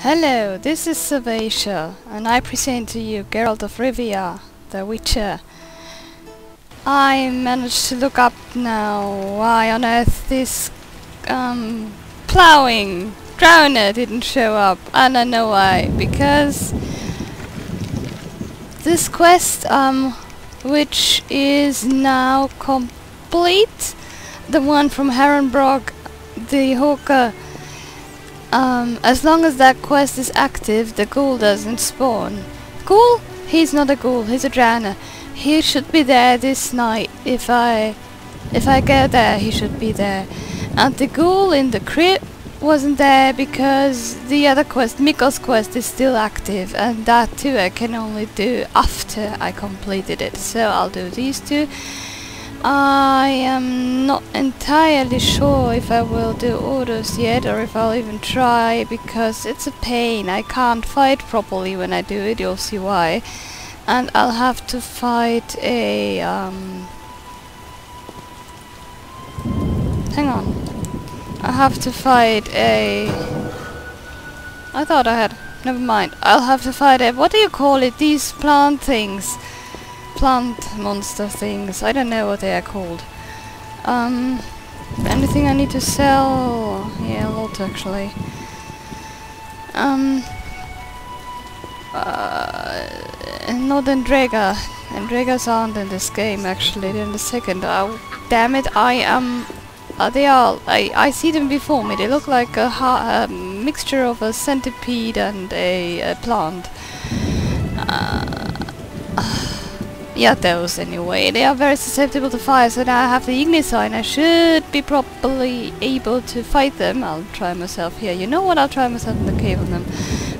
Hello, this is Savacia, and I present to you Geralt of Rivia, the Witcher. I managed to look up now why on earth this plowing drowner didn't show up, and I know why. Because this quest, which is now complete, the one from Herrenbrock, the Hawker. As long as that quest is active, the ghoul doesn't spawn. Ghoul? He's not a ghoul, he's a drowner. He should be there this night. If I get there, he should be there. And the ghoul in the crypt wasn't there because the other quest, Mikkel's quest, is still active, and that too I can only do after I completed it. So I'll do these two. I am not entirely sure if I will do orders yet, or if I'll even try, because it's a pain. I can't fight properly when I do it, you'll see why. And I'll have to fight a... hang on. I have to fight a... I thought I had... never mind. I'll have to fight a... what do you call it? These plant things. Plant monster things. I don't know what they are called. Anything I need to sell? Yeah, a lot actually. Not Endrega. Endregas aren't in this game actually. They're in the second. Oh, damn it! I am. They are. I see them before me. They look like a mixture of a centipede and a plant. Yeah, those anyway. They are very susceptible to fire, so now I have the Ignisign. I should be properly able to fight them. I'll try myself here. You know what? I'll try myself in the cave on them.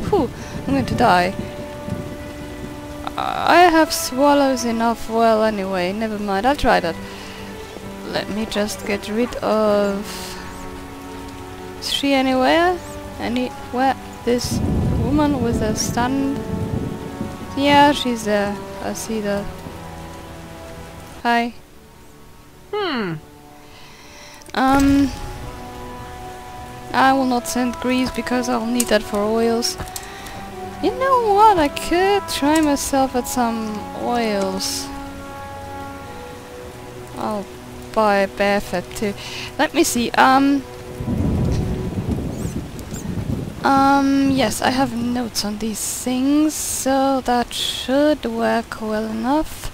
Whew, I'm going to die. I have swallows enough. Well, anyway, never mind. I'll try that. Let me just get rid of... Is she anywhere? Anywhere? This woman with a stand? Yeah, she's there. I see that. Hi. I will not send grease because I'll need that for oils. You know what? I could try myself at some oils. I'll buy bear fat too. Let me see. Yes, I have notes on these things, so that should work well enough.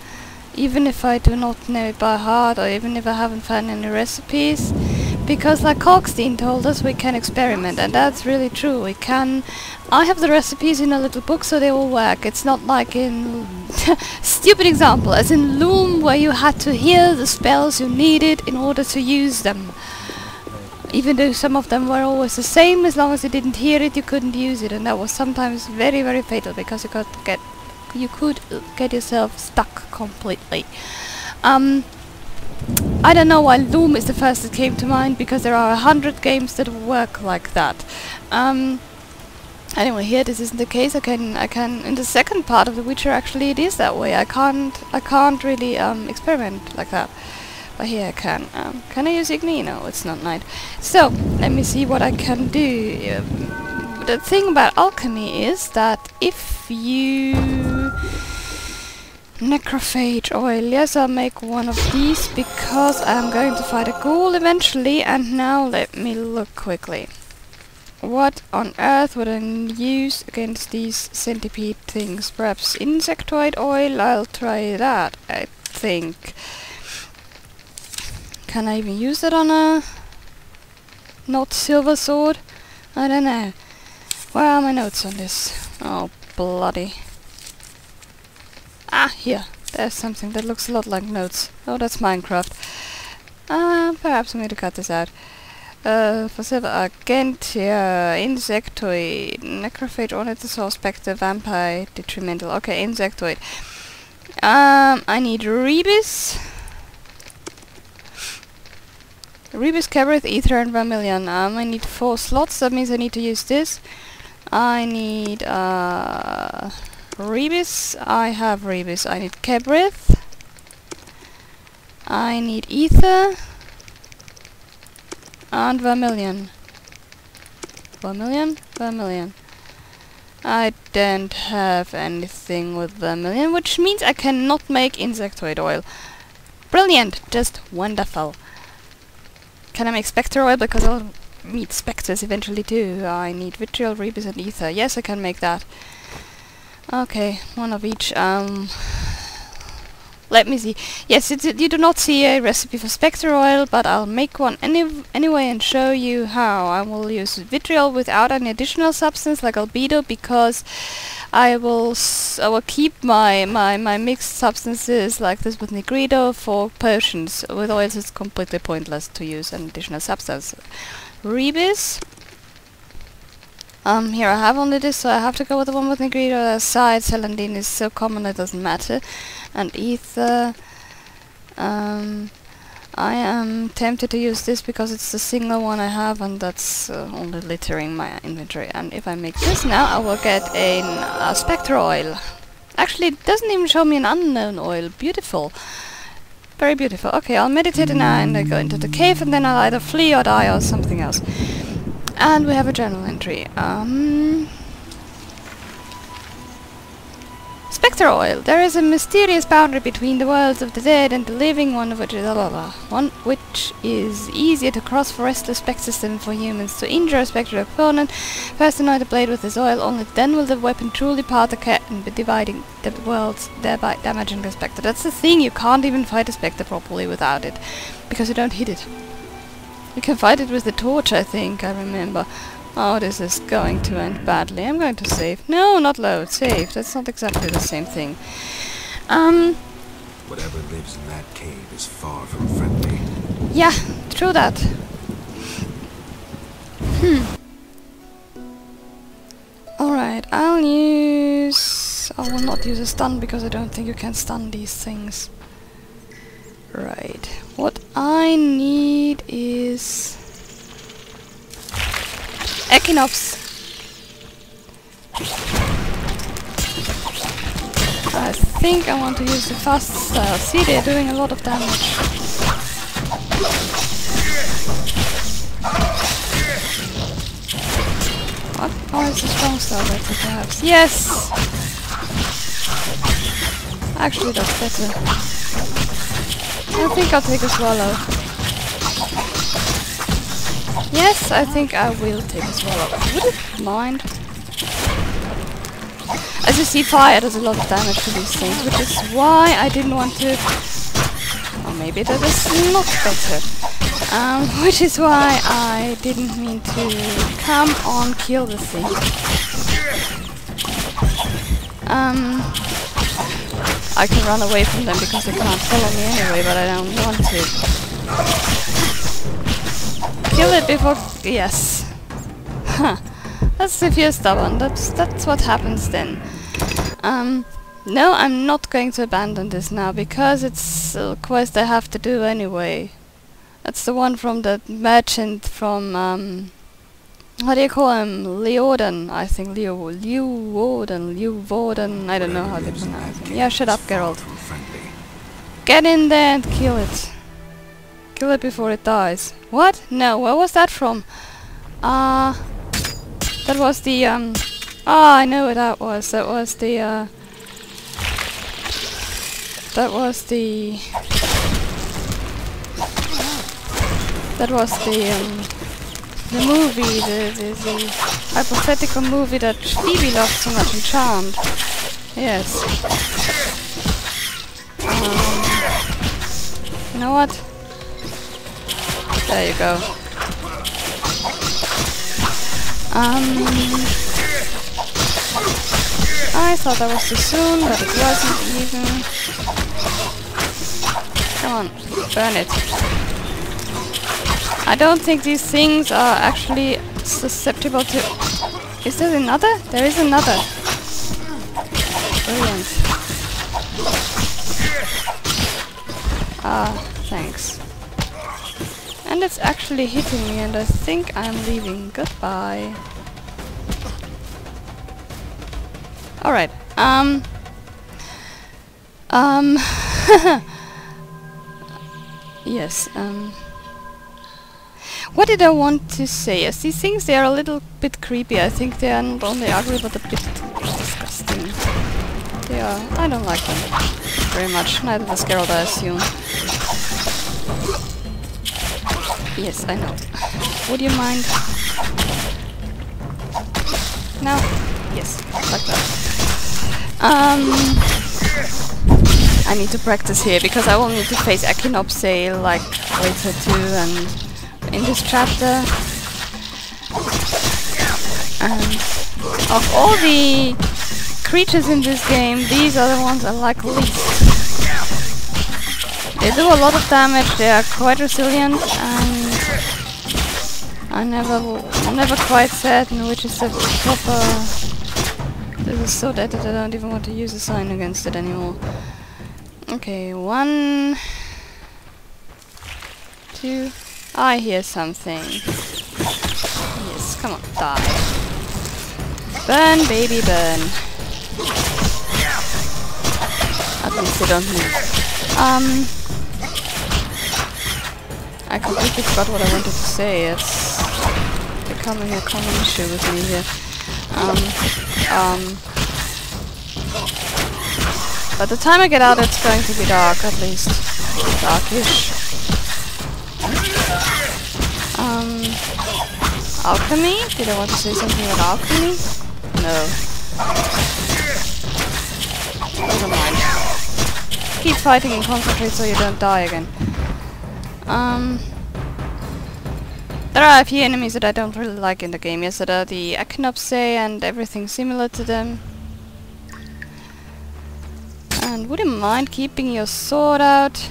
Even if I do not know it by heart, or even if I haven't found any recipes. Because like Kalkstein told us, we can experiment, and that's really true. We can... I have the recipes in a little book, so they will work. It's not like in... stupid example, as in Loom, where you had to hear the spells you needed in order to use them. Even though some of them were always the same, as long as you didn't hear it, you couldn't use it, and that was sometimes very, very fatal because you could get yourself stuck completely. I don't know why Loom is the first that came to mind, because there are 100 games that work like that. Anyway, here this isn't the case. I can in the second part of The Witcher actually it is that way. I can't really experiment like that. But here I can. Can I use Igni? No, it's not night. So, let me see what I can do. The thing about alchemy is that if you... Necrophage oil. Yes, I'll make one of these because I'm going to fight a ghoul eventually. And now let me look quickly. What on earth would I use against these centipede things? Perhaps insectoid oil? I'll try that, I think. Can I even use it on a not silver sword? I don't know. Where are my notes on this? Oh, bloody. Ah, here. There's something that looks a lot like notes. Oh, that's Minecraft. Perhaps I'm going to cut this out. For silver, Argentia, insectoid, necrophage, ornithosaur, spectre, vampire, detrimental. Okay, insectoid. I need Rebis. Rebis, Cabrith, Ether, and Vermilion. I need 4 slots, that means I need to use this. I need Rebis. I have Rebis. I need Cabrith. I need Ether. And Vermilion. Vermilion? Vermilion. I don't have anything with vermilion, which means I cannot make insectoid oil. Brilliant! Just wonderful. Can I make spectre oil? Because I'll meet spectres eventually too. I need vitriol, rebus and ether. Yes, I can make that. Okay, one of each. Let me see. Yes, you do not see a recipe for spectre oil, but I'll make one anyway and show you how. I will use vitriol without any additional substance like albedo, because I will keep my mixed substances like this with Negrito for potions. With oils it's completely pointless to use an additional substance. Rebus. Here I have only this, so I have to go with the one with Negrito. Aside, celandine is so common it doesn't matter. And ether. I am tempted to use this because it's the single one I have, and that's only littering my inventory. And if I make this now, I will get a spectre oil. Actually, it doesn't even show me an unknown oil. Beautiful. Very beautiful. Okay, I'll meditate now and I go into the cave, and then I'll either flee or die or something else. And we have a journal entry. Spectre oil. There is a mysterious boundary between the worlds of the dead and the living, one which is easier to cross for restless spectres than for humans. To injure a spectral opponent, first anoint the blade with this oil. Only then will the weapon truly part the curtain, dividing the worlds, thereby damaging the spectre. That's the thing. You can't even fight a spectre properly without it, because you don't hit it. You can fight it with the torch, I think, I remember. Oh, this is going to end badly. I'm going to save. No, not load. Save. That's not exactly the same thing. Whatever lives in that cave is far from friendly. Yeah, true that. Alright, I will not use a stun because I don't think you can stun these things. Right. What I need is Echinops. I think I want to use the fast style. See, they're doing a lot of damage. What? Oh, it's a strong style better, perhaps. Yes! Actually, that's better. I think I'll take a swallow. Yes, I think I will take a swallow. Wouldn't mind. As you see, fire does a lot of damage to these things, which is why I didn't want to... Or maybe that is not better. Which is why I didn't mean to come on kill the thing. I can run away from them because they can't follow me anyway, but I don't want to. Kill it before... Yes. Huh. That's if you're stubborn. That's what happens then. No, I'm not going to abandon this now, because it's a quest I have to do anyway. That's the one from the merchant from, how do you call him? Leoden, I think. Leeuwarden, I don't know how they pronounce him. Yeah, shut up, Geralt. Get in there and kill it. Kill it before it dies. What? No, where was that from? That was the, I know what that was. That was the, the movie, the hypothetical movie that Phoebe loved so much in Charmed. Yes. You know what? There you go. I thought that was too soon, but it wasn't even. Come on, burn it. I don't think these things are actually susceptible to... Is there another? There is another. Brilliant. Ah, thanks. And it's actually hitting me, and I think I'm leaving. Goodbye. Alright, yes, What did I want to say? Yes, these things, they are a little bit creepy. I think they are not only ugly, but a bit disgusting. They are. I don't like them very much. Neither does Geralt, I assume. Yes, I know. Would you mind? No? Yes, like that. I need to practice here because I will need to face Echinopsy like later too, and in this chapter. And of all the creatures in this game, these are the ones I like least. They do a lot of damage, they are quite resilient, and I'm never quite certain which is the proper... This is so dead that I don't even want to use a sign against it anymore. Okay, 1... 2... I hear something. Yes, come on, die. Burn, baby, burn. At least they don't move. I completely forgot what I wanted to say. It's becoming a common issue with me here. By the time I get out, it's going to be dark, at least. Darkish. Alchemy? Did I want to say something about alchemy? No. Never mind. Keep fighting and concentrate so you don't die again. There are a few enemies that I don't really like in the game. Yes, that are the Echinopsy and everything similar to them. And would you mind keeping your sword out?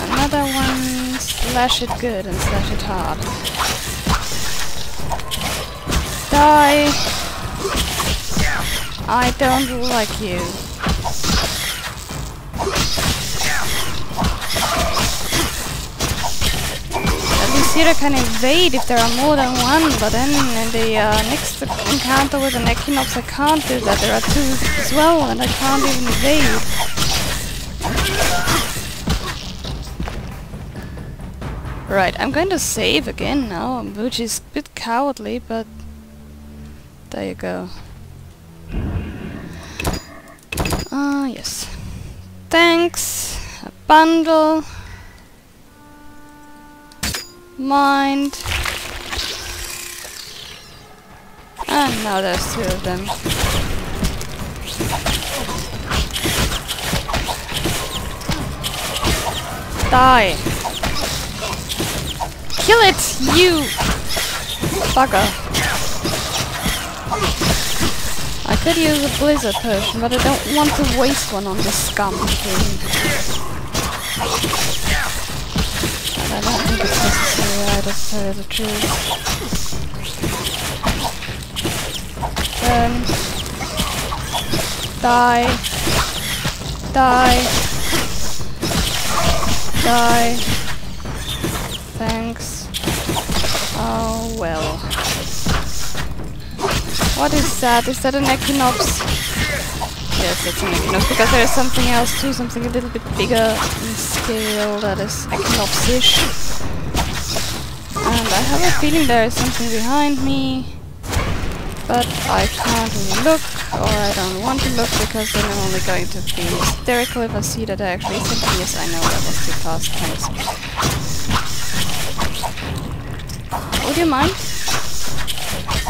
Another one, slash it good and slash it hard. Die! I don't like you. At least here I can evade if there are more than one, but then in the next encounter with an Echinops I can't do that. There are two as well and I can't even evade. Right, I'm going to save again now, which is a bit cowardly, but there you go. Yes. Thanks. A bundle. Mind. And now there's two of them. Die. Kill it, you bugger. I could use a blizzard potion, but I don't want to waste one on this scum thing. And I don't think it's necessary either, to tell you the truth. Die. Die. Die. Thanks. Oh well. What is that? Is that an Echinops? Yes, it's an Echinops, because there is something else too, something a little bit bigger in scale that is Echinops-ish. And I have a feeling there is something behind me, but I can't really look, or I don't want to look, because then I'm only going to be hysterical if I see that there actually is something. Yes, I know, that was too fast, thanks. Would you mind?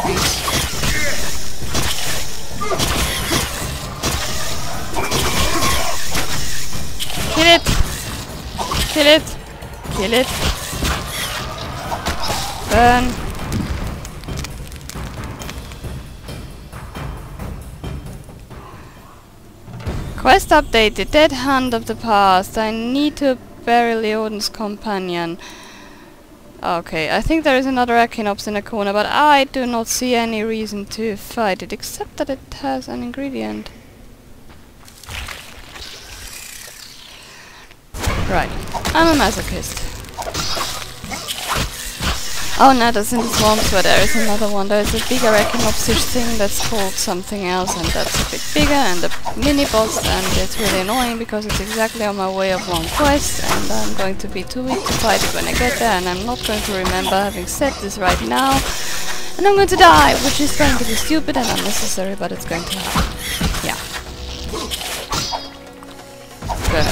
Thanks. Kill it! Kill it! Kill it! Burn! Quest update, the Dead Hand of the Past. I need to bury Leodin's companion. Okay, I think there is another Echinops in a corner, but I do not see any reason to fight it, except that it has an ingredient. Right, I'm a masochist. Oh no, that's in the swamps, but there is another one. There's a bigger Echinopsis thing that's called something else, and that's a bit bigger, and the mini-boss, and it's really annoying because it's exactly on my way of long quest, and I'm going to be too weak to fight it when I get there, and I'm not going to remember having said this right now, and I'm going to die, which is going to be stupid and unnecessary, but it's going to happen. Yeah. Good.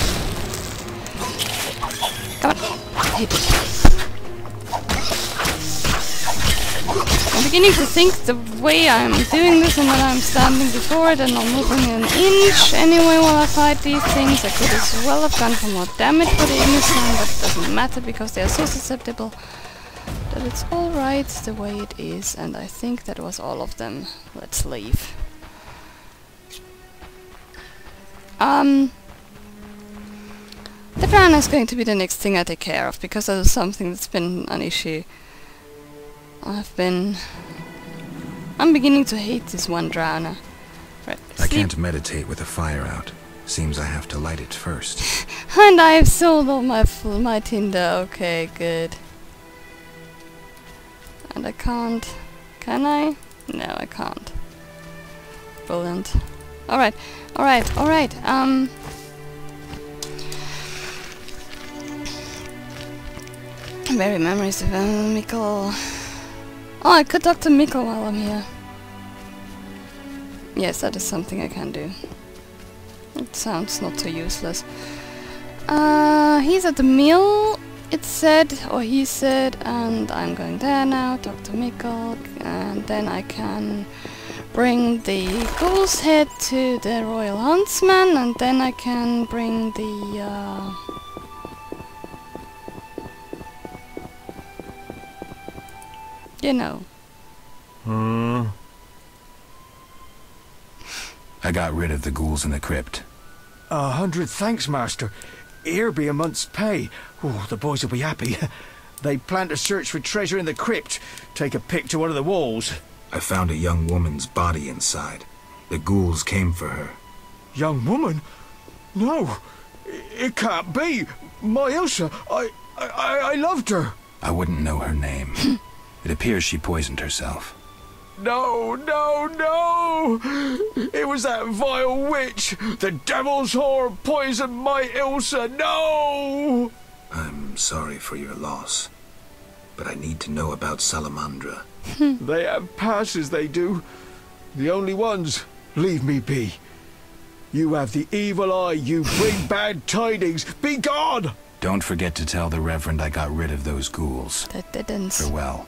Come on. Hit it. I'm beginning to think the way I'm doing this and that I'm standing before it and not moving an inch anyway while I fight these things. I could as well have gone for more damage for the innocent, but it doesn't matter because they are so susceptible that it's alright the way it is, and I think that was all of them. Let's leave. The piranha is going to be the next thing I take care of, because that is something that's been an issue. I'm beginning to hate this one drowner. Right, I can't meditate with the fire out. Seems I have to light it first. And I've sold all my tinder. Okay, good. And I can't. Can I? No, I can't. Brilliant. Alright, alright, alright. Very memories of Mikkel. Oh, I could talk to Mikkel while I'm here. Yes, that is something I can do. It sounds not so useless. He's at the mill, it said, or he said, and I'm going there now, talk to Mikkel, and then I can bring the ghoul's head to the Royal Huntsman, and then I can bring the, you know. I got rid of the ghouls in the crypt. 100 thanks, Master. Here be a month's pay. Oh, the boys will be happy. They plan to search for treasure in the crypt. Take a pic to one of the walls. I found a young woman's body inside. The ghouls came for her. Young woman? No, it can't be. My Ilsa, I loved her. I wouldn't know her name. It appears she poisoned herself. No, no, no! It was that vile witch! The devil's whore poisoned my Ilsa! No! I'm sorry for your loss, but I need to know about Salamandra. They have passes, they do. The only ones. Leave me be. You have the evil eye, you bring bad tidings. Be gone! Don't forget to tell the Reverend I got rid of those ghouls. That didn't. Farewell.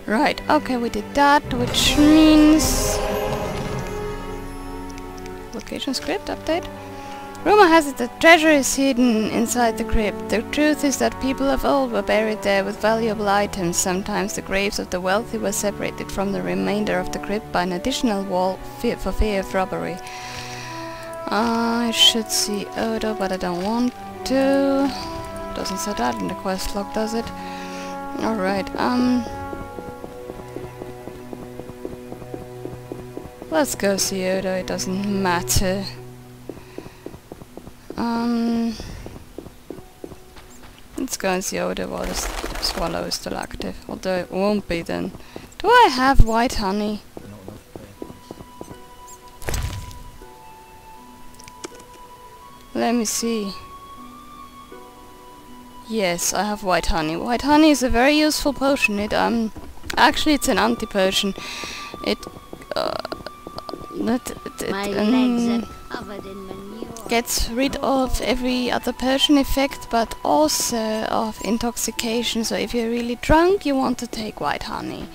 Right, okay, we did that, which means... Location script update. Rumor has it that treasure is hidden inside the crypt. The truth is that people of old were buried there with valuable items. Sometimes the graves of the wealthy were separated from the remainder of the crypt by an additional wall for fear of robbery. I should see Odo, but I don't want to. Doesn't say that in the quest log, does it? Alright, let's go see Odo, it doesn't matter. Let's go and see Odo while the swallow is still active. Although it won't be then. Do I have white honey? Let me see. Yes, I have white honey. White honey is a very useful potion. It actually it's an anti-potion. It My legs are covered in manure. Gets rid of every other potion effect, but also of intoxication. So if you're really drunk, you want to take white honey.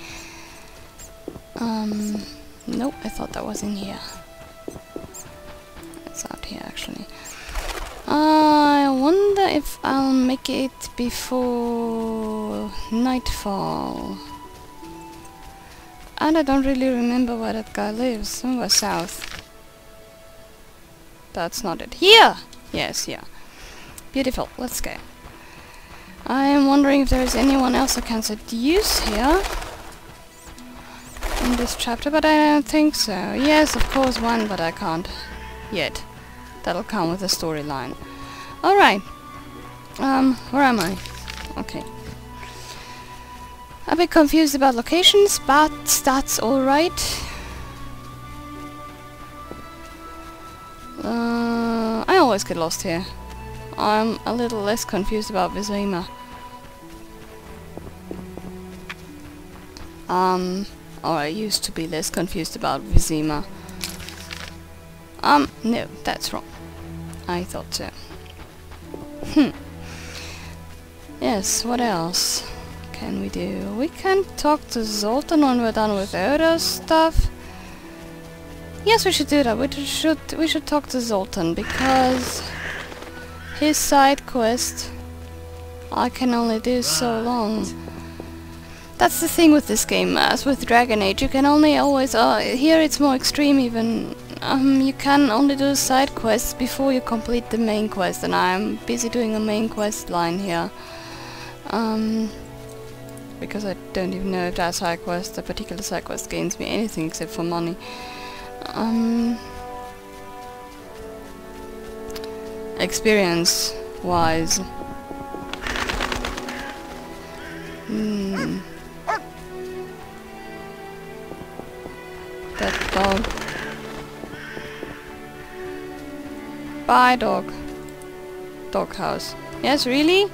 Nope, I thought that was in here. It's out here actually. I wonder if I'll make it before nightfall. And I don't really remember where that guy lives. Somewhere south. That's not it. Here! Yes, here. Beautiful. Let's go. I am wondering if there is anyone else I can seduce here in this chapter, but I don't think so. Yes, of course one, but I can't yet. That'll come with the storyline. Alright. Where am I? Okay. A bit confused about locations, but that's alright. I always get lost here. I'm a little less confused about Vizima. Or I used to be less confused about Vizima. No, that's wrong. I thought so. Yes, what else can we do? We can talk to Zoltan when we're done with Oda's stuff. Yes, we should do that. We should talk to Zoltan because his side quest I can only do so long. That's the thing with this game, as with Dragon Age. You can only always here it's more extreme even. You can only do side quests before you complete the main quest, and I'm busy doing a main quest line here. Because I don't even know if that side quest, a particular side quest, gains me anything except for money. Experience wise. That dog. Bye, dog. Doghouse. Yes, really?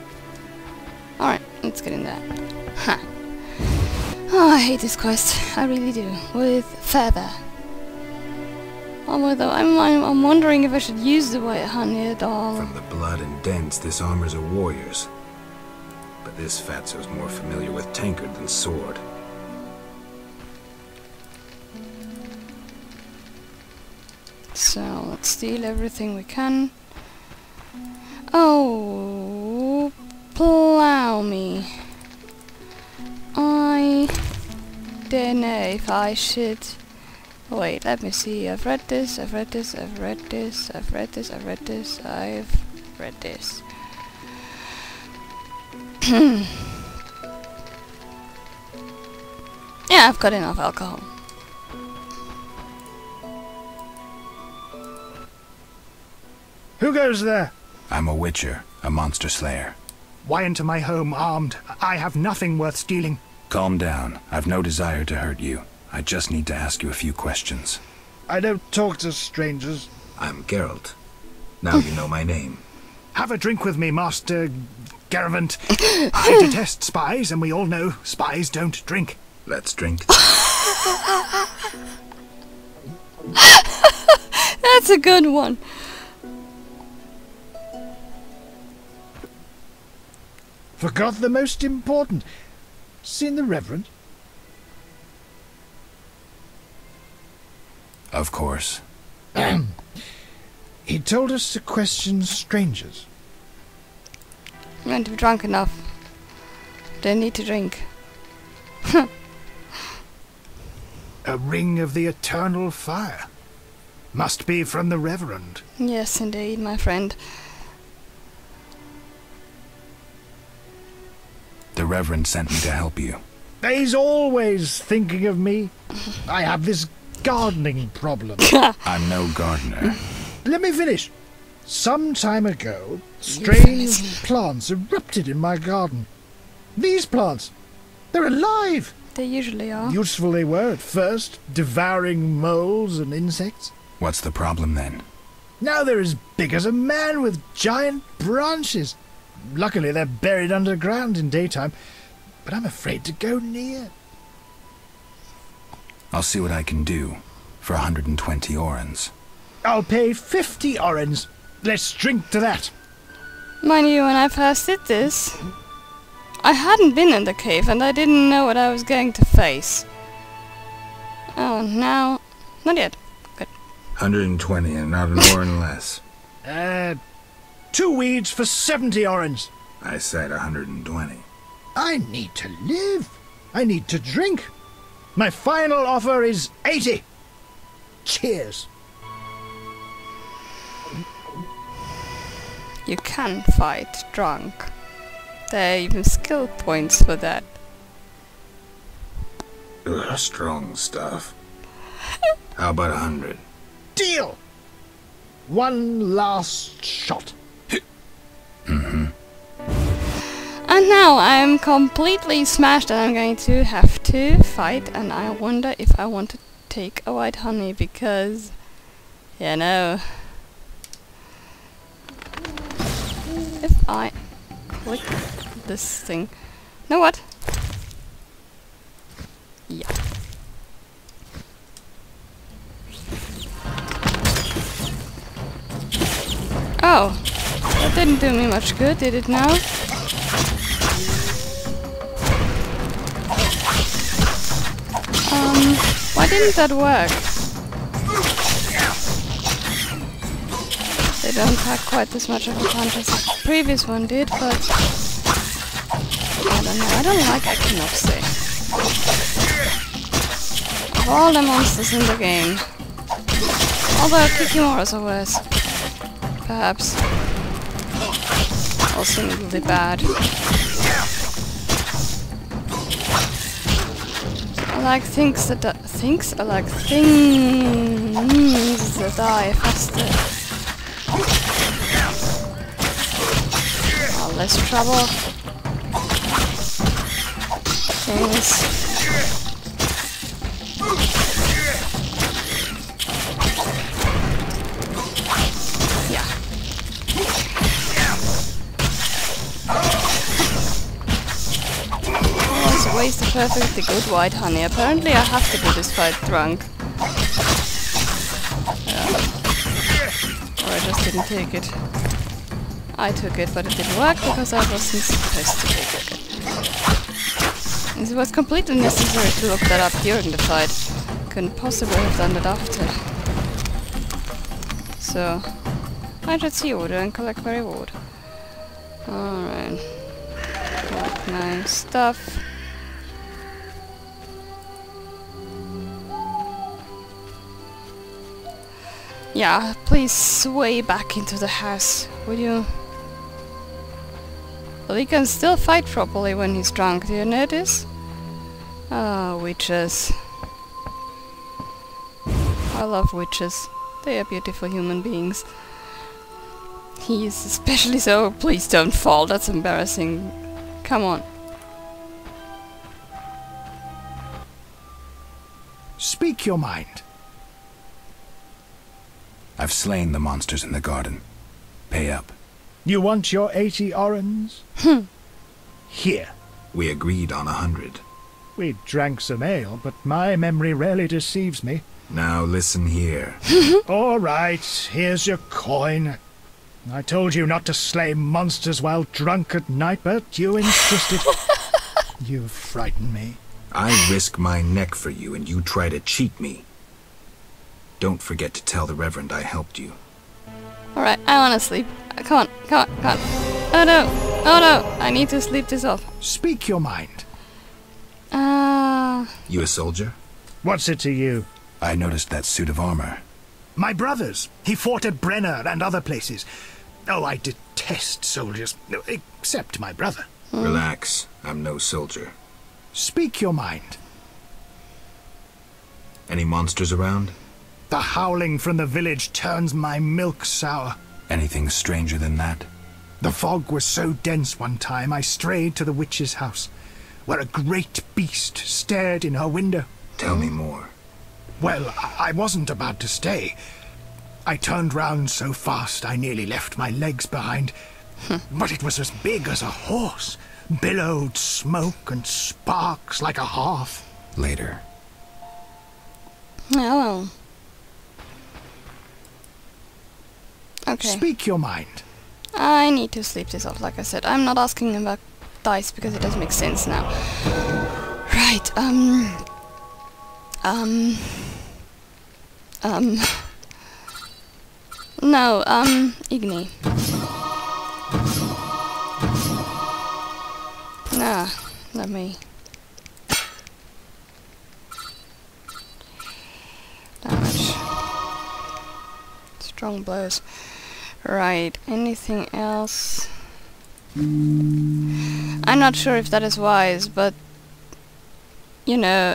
Alright, let's get in there. Ha. Oh, I hate this quest. I really do. With feather. I'm wondering if I should use the white honey at all. From the blood and dents, this armor's a warrior's. But this fatso's more familiar with tankard than sword. So, let's steal everything we can. Oh, plow me. I don't know if I should... Wait, let me see. I've read this, I've read this, I've read this, I've read this, I've read this, I've read this. Yeah, I've got enough alcohol. Who goes there? I'm a witcher, a monster slayer. Why into my home armed? I have nothing worth stealing. Calm down. I've no desire to hurt you. I just need to ask you a few questions. I don't talk to strangers. I'm Geralt. Now you know my name. Have a drink with me, Master Garavant. I detest spies, and we all know spies don't drink. Let's drink. That's a good one. Forgot the most important. Seen the Reverend? Of course. He told us to question strangers. I'm going to be drunk enough. Don't need to drink. A ring of the eternal fire. Must be from the Reverend. Yes, indeed, my friend. The Reverend sent me to help you. He's always thinking of me. I have this gardening problem. I'm no gardener. Let me finish. Some time ago, strange plants erupted in my garden. These plants, they're alive. They usually are. Useful they were at first, devouring moles and insects. What's the problem then? Now they're as big as a man with giant branches. Luckily they're buried underground in daytime, but I'm afraid to go near. I'll see what I can do for 120 orens. I'll pay 50 orens. Let's drink to that. Mind you, when I first did this, I hadn't been in the cave and I didn't know what I was going to face. Oh, now... Not yet. Good. 120 and not an oren less. 2 weeds for 70 orens. I said 120. I need to live. I need to drink. My final offer is 80. Cheers. You can fight drunk. There are even skill points for that. Ugh, strong stuff. How about 100? Deal. One last shot. And And now I'm completely smashed and I'm going to have to fight, and I wonder if I want to take a white honey because, you know, if I click this thing, know what? Yeah. Oh, that didn't do me much good, did it now? Why didn't that work? They don't have quite as much of a punch as the previous one did, but I don't know, I don't like Equinopsy. Of all the monsters in the game. Although Kikimoras are worse. Perhaps. Also really bad. I like things that die faster. Oh, less trouble. Things. Yeah. Waste a perfectly good white honey. Apparently I have to do this fight drunk. Or I just didn't take it. I took it, but it didn't work because I wasn't supposed to take it. It was completely necessary to look that up during the fight. Couldn't possibly have done it after. So, I should see order and collect my reward. Alright. Nice stuff. Yeah, please sway back into the house, would you? Well, he can still fight properly when he's drunk, do you notice? Ah, witches. I love witches. They are beautiful human beings. He is especially so. Please don't fall, that's embarrassing. Come on. Speak your mind. I've slain the monsters in the garden. Pay up. You want your 80 orens? Here. We agreed on 100. We drank some ale, but my memory rarely deceives me. Now listen here. All right, here's your coin. I told you not to slay monsters while drunk at night, but you insisted. You frighten me. I risk my neck for you, and you try to cheat me. Don't forget to tell the Reverend I helped you. Alright, I wanna sleep. Come on, come on, come on. Oh no! Oh no! I need to sleep this off. Speak your mind. You a soldier? What's it to you? I noticed that suit of armor. My brother's. He fought at Brenner and other places. Oh, I detest soldiers. Except my brother. Relax. I'm no soldier. Speak your mind. Any monsters around? The howling from the village turns my milk sour. Anything stranger than that? The fog was so dense one time I strayed to the witch's house, where a great beast stared in her window. Tell me more. Well, I wasn't about to stay. I turned round so fast I nearly left my legs behind. But it was as big as a horse, billowed smoke and sparks like a hearth. Later. Oh well. Okay. Speak your mind. I need to sleep this off, like I said. I'm not asking about dice because it doesn't make sense now. Right, no, Igni. Let me... Damage. Strong blows. Right, anything else? I'm not sure if that is wise, but... You know...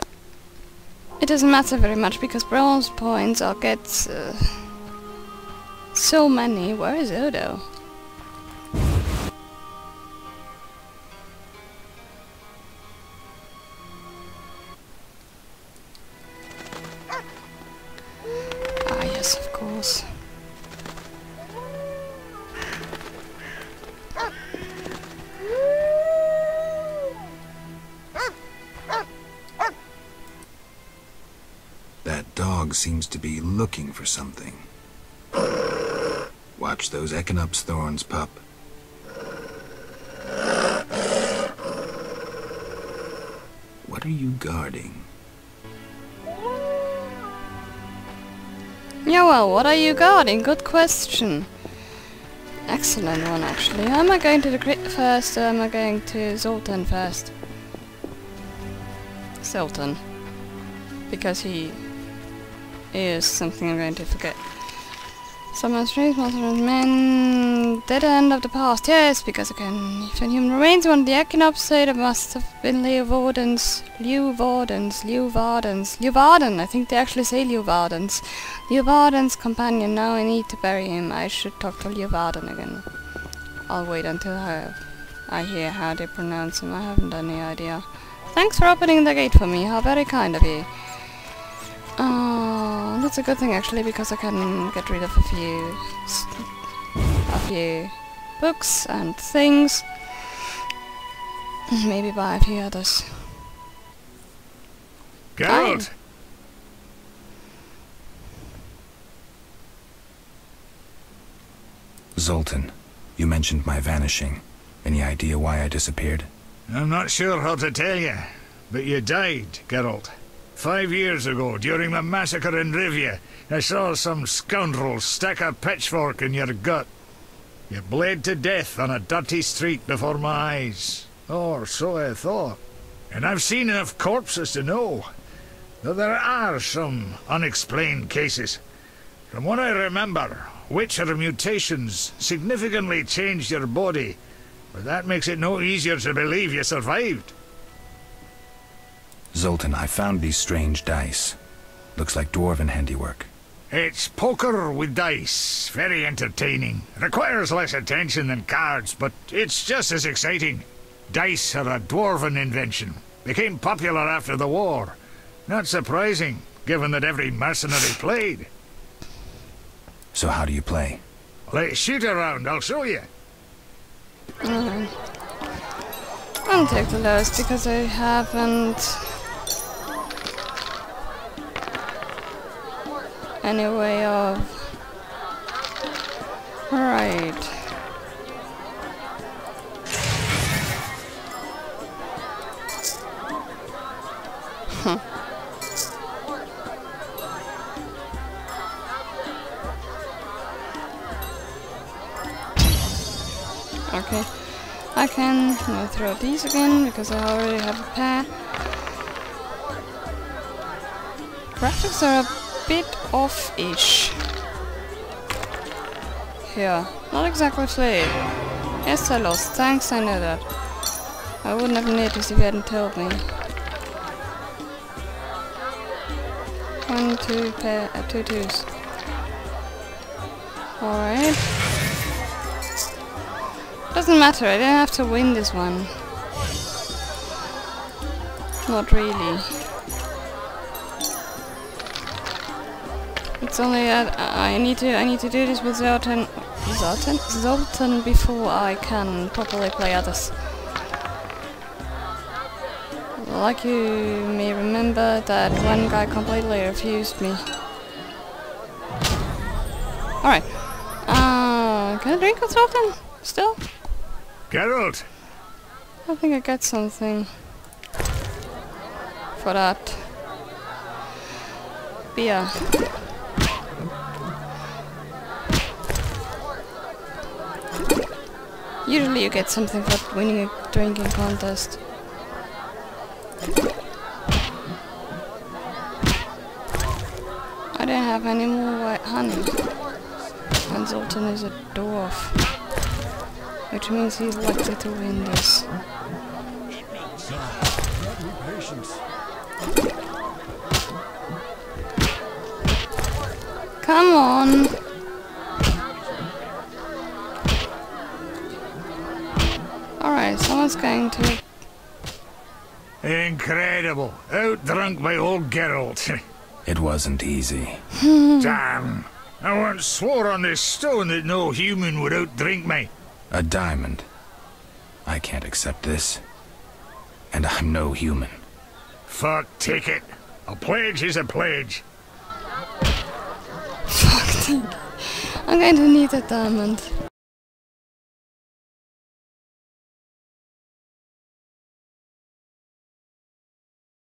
It doesn't matter very much, because bronze points I'll get... so many. Where is Odo? Yes, of course. That dog seems to be looking for something. Watch those echinop's thorns, pup. What are you guarding? Yeah, well, what are you guarding? Good question. Excellent one, actually. Am I going to the crit first, or am I going to Zoltan first? Zoltan. Because he is something I'm going to forget. Summon strange monsters, men, dead end of the past. Yes, because again, if any human remains one of the Echinops say there must have been Leeuwardens, I think they actually say Leeuwardens. Leeuwarden's companion, now I need to bury him. I should talk to Leeuwarden again. I'll wait until I hear how they pronounce him. I haven't any idea. Thanks for opening the gate for me, how very kind of you. Oh, that's a good thing actually, because I can get rid of a few books and things. Maybe buy a few others. Geralt! Zoltan, you mentioned my vanishing. Any idea why I disappeared? I'm not sure how to tell you, but you died, Geralt. 5 years ago, during the massacre in Rivia, I saw some scoundrel stick a pitchfork in your gut. You bled to death on a dirty street before my eyes. Or so I thought. And I've seen enough corpses to know that there are some unexplained cases. From what I remember, Witcher mutations significantly changed your body, but that makes it no easier to believe you survived. Zoltan, I found these strange dice. Looks like dwarven handiwork. It's poker with dice. Very entertaining. Requires less attention than cards, but it's just as exciting. Dice are a dwarven invention. Became popular after the war. Not surprising, given that every mercenary played. So how do you play? Let's shoot around, I'll show you. I'll take the lowest because I haven't any way of... Right. Okay, I can throw these again because I already have a pair. Graphics are a bit off-ish here. Not exactly clear. Yes, I lost. Thanks, I know that. I wouldn't have noticed if you hadn't told me. 1, 2 pair, 2 twos. Alright. Doesn't matter, I don't have to win this one. Not really. It's only that I need to do this with Zoltan before I can properly play others. Like you may remember that one guy completely refused me. Alright. Can I drink with Zoltan still? Geralt! I think I got something for that. Beer. Usually you get something for winning a drinking contest. I don't have any more white honey. And Zoltan is a dwarf, which means he's likely to win this. Come on! Alright, someone's going to... Incredible! Outdrunk by old Geralt. It wasn't easy. Damn! I once swore on this stone that no human would outdrink me. A diamond. I can't accept this. And I'm no human. Fuck, take it. A pledge is a pledge. Fuck. I'm going to need a diamond.